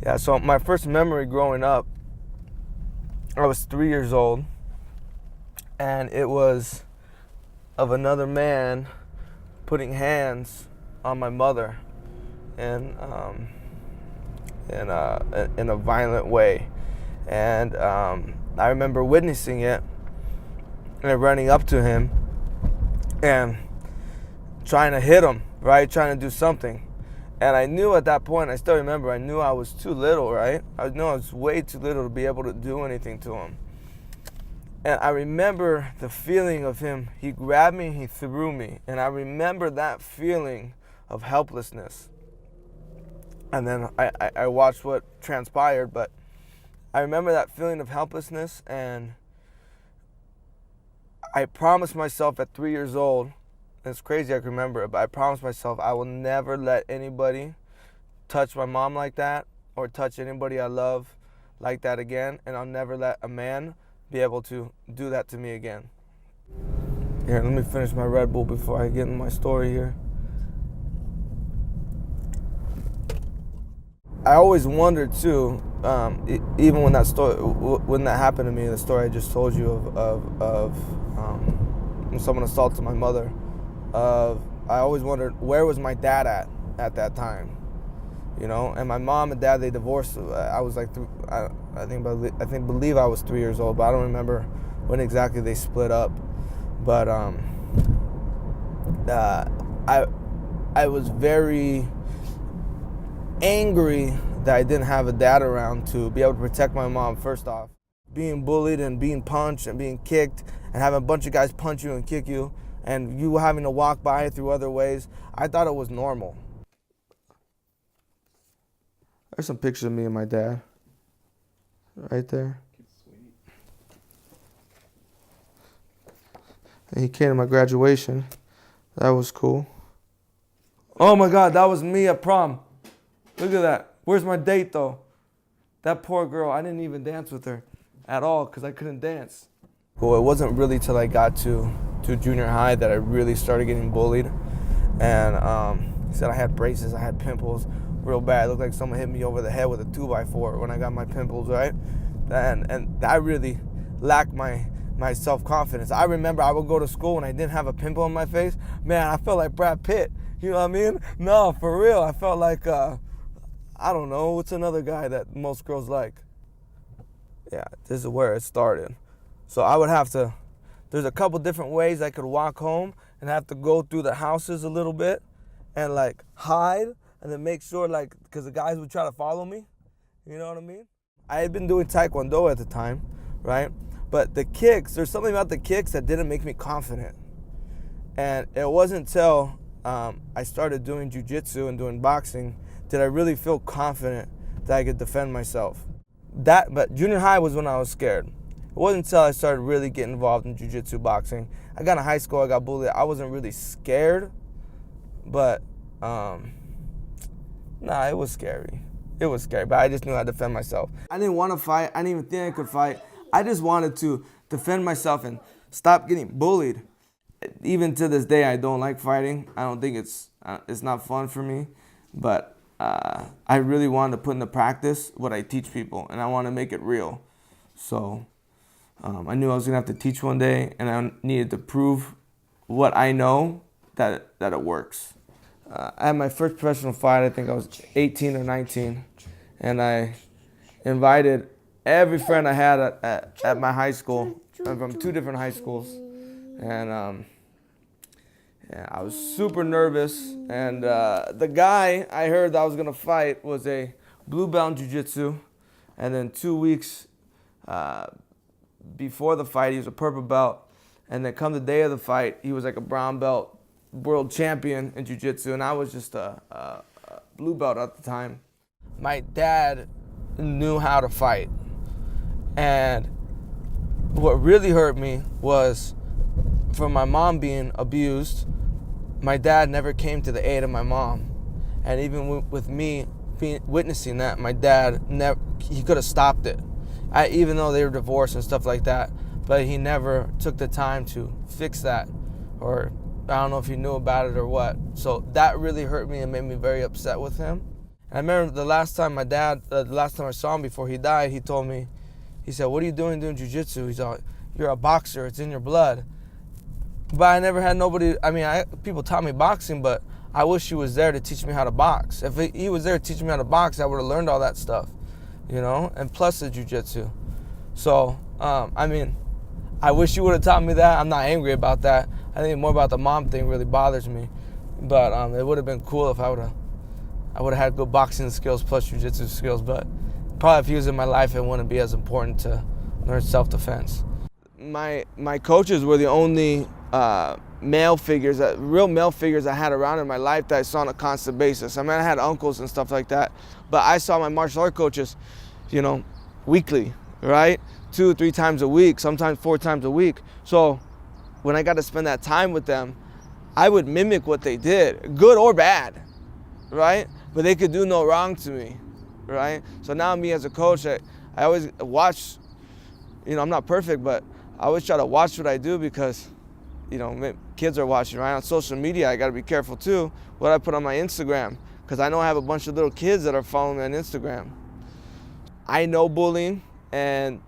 Yeah, so my first memory growing up, I was 3 years old, and it was of another man putting hands on my mother in a violent way. And I remember witnessing it and running up to him and trying to hit him, right? Trying to do something. And I knew at that point, I still remember, I knew I was too little, right? I knew I was way too little to be able to do anything to him. And I remember the feeling of him. He grabbed me, he threw me. And I remember that feeling of helplessness. And then I watched what transpired, but I remember that feeling of helplessness, and I promised myself at 3 years old, and it's crazy I can remember it, but I promised myself I will never let anybody touch my mom like that or touch anybody I love like that again, and I'll never let a man be able to do that to me again. Here, let me finish my Red Bull before I get into my story here. I always wondered too, even when that happened to me, the story I just told you of when someone assaulted my mother. I always wondered, where was my dad at that time, you know? And my mom and dad, they divorced. I was like, I believe I was 3 years old, but I don't remember when exactly they split up. But I was very angry that I didn't have a dad around to be able to protect my mom. First off, being bullied and being punched and being kicked and having a bunch of guys punch you and kick you and you having to walk by through other ways, I thought it was normal. There's some pictures of me and my dad right there. And he came to my graduation. That was cool. Oh my God, that was me at prom. Look at that. Where's my date though? That poor girl, I didn't even dance with her at all because I couldn't dance. Well, it wasn't really till I got to junior high that I really started getting bullied. And he said I had braces, I had pimples real bad. It looked like someone hit me over the head with a 2x4 when I got my pimples, right? And I really lacked my self-confidence. I remember I would go to school and I didn't have a pimple on my face. Man, I felt like Brad Pitt. You know what I mean? No, for real. I felt like, I don't know, what's another guy that most girls like? Yeah, this is where it started. So I would have to, there's a couple different ways I could walk home and have to go through the houses a little bit and like hide and then make sure, like, because the guys would try to follow me. You know what I mean? I had been doing Taekwondo at the time, right? But the kicks, there's something about the kicks that didn't make me confident. And it wasn't until I started doing jiu-jitsu and doing boxing did I really feel confident that I could defend myself. But junior high was when I was scared. It wasn't until I started really getting involved in jiu-jitsu boxing. I got in high school, I got bullied. I wasn't really scared, but nah, it was scary. It was scary, but I just knew how to defend myself. I didn't want to fight. I didn't even think I could fight. I just wanted to defend myself and stop getting bullied. Even to this day, I don't like fighting. I don't think it's not fun for me, but I really wanted to put into practice what I teach people, and I want to make it real. So I knew I was gonna have to teach one day, and I needed to prove what I know that it works. I had my first professional fight. I think I was 18 or 19, and I invited every friend I had at my high school. I'm from 2 different high schools, and yeah, I was super nervous. And the guy I heard that I was gonna fight was a blue belt in jiu-jitsu, and then 2 weeks before the fight, he was a purple belt, and then come the day of the fight, he was like a brown belt world champion in jiu-jitsu, and I was just a blue belt at the time. My dad knew how to fight, and what really hurt me was from my mom being abused, my dad never came to the aid of my mom. And even with me witnessing that, my dad he could have stopped it. Even though they were divorced and stuff like that, but he never took the time to fix that, or I don't know if he knew about it or what. So that really hurt me and made me very upset with him. And I remember the last time my dad, the last time I saw him before he died, he told me, he said, "What are you doing jiu-jitsu?" He's all, "You're a boxer, it's in your blood." But I never had nobody, I mean, people taught me boxing, but I wish he was there to teach me how to box. If he was there to teach me how to box, I would have learned all that stuff, you know, and plus the jiu-jitsu. So, I mean, I wish you would have taught me that. I'm not angry about that. I think more about the mom thing really bothers me. But it would have been cool if I would have had good boxing skills plus jiu-jitsu skills. But probably if he was in my life, it wouldn't be as important to learn self-defense. My coaches were the only male figures, real male figures I had around in my life that I saw on a constant basis. I mean, I had uncles and stuff like that, but I saw my martial art coaches, you know, weekly, right? 2 or 3 times a week, sometimes 4 times a week. So when I got to spend that time with them, I would mimic what they did, good or bad, right? But they could do no wrong to me, right? So now me as a coach, I always watch, you know, I'm not perfect, but I always try to watch what I do because, you know, kids are watching, right? On social media, I got to be careful too what I put on my Instagram because I know I have a bunch of little kids that are following me on Instagram. I know bullying, and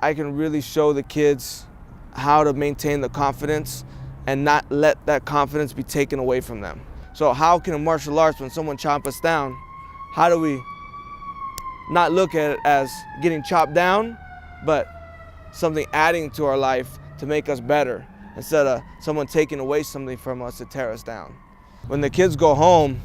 I can really show the kids how to maintain the confidence and not let that confidence be taken away from them. So how can a martial arts, when someone chomp us down, how do we not look at it as getting chopped down, but something adding to our life to make us better instead of someone taking away something from us to tear us down. When the kids go home,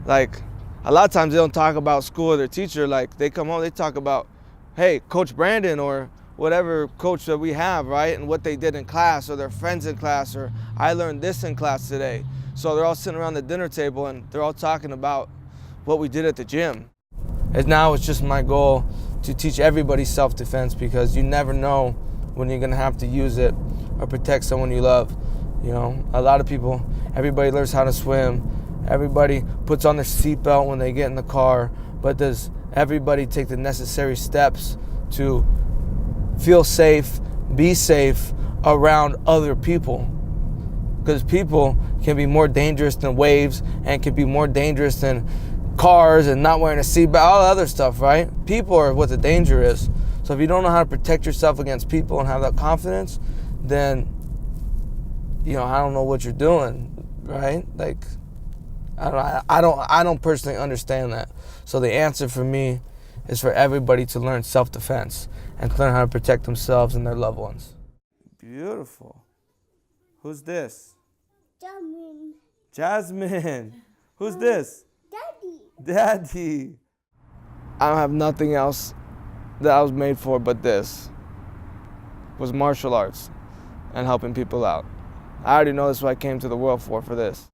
like a lot of times they don't talk about school or their teacher. Like they come home, they talk about, hey, Coach Brandon or whatever coach that we have, right? And what they did in class, or their friends in class, or I learned this in class today. So they're all sitting around the dinner table and they're all talking about what we did at the gym. And now it's just my goal to teach everybody self-defense because you never know when you're gonna have to use it or protect someone you love. You know, a lot of people, everybody learns how to swim, everybody puts on their seatbelt when they get in the car, but does everybody take the necessary steps to feel safe, be safe around other people? Because people can be more dangerous than waves and can be more dangerous than cars and not wearing a seatbelt, all the other stuff, right? People are what the danger is. So if you don't know how to protect yourself against people and have that confidence, then, you know, I don't know what you're doing, right? Like, I don't personally understand that. So the answer for me is for everybody to learn self-defense and to learn how to protect themselves and their loved ones. Beautiful. Who's this? Jasmine. Jasmine. Who's this? Daddy. Daddy. I don't have nothing else that I was made for but this. Was martial arts and helping people out. I already know that's what I came to the world for this.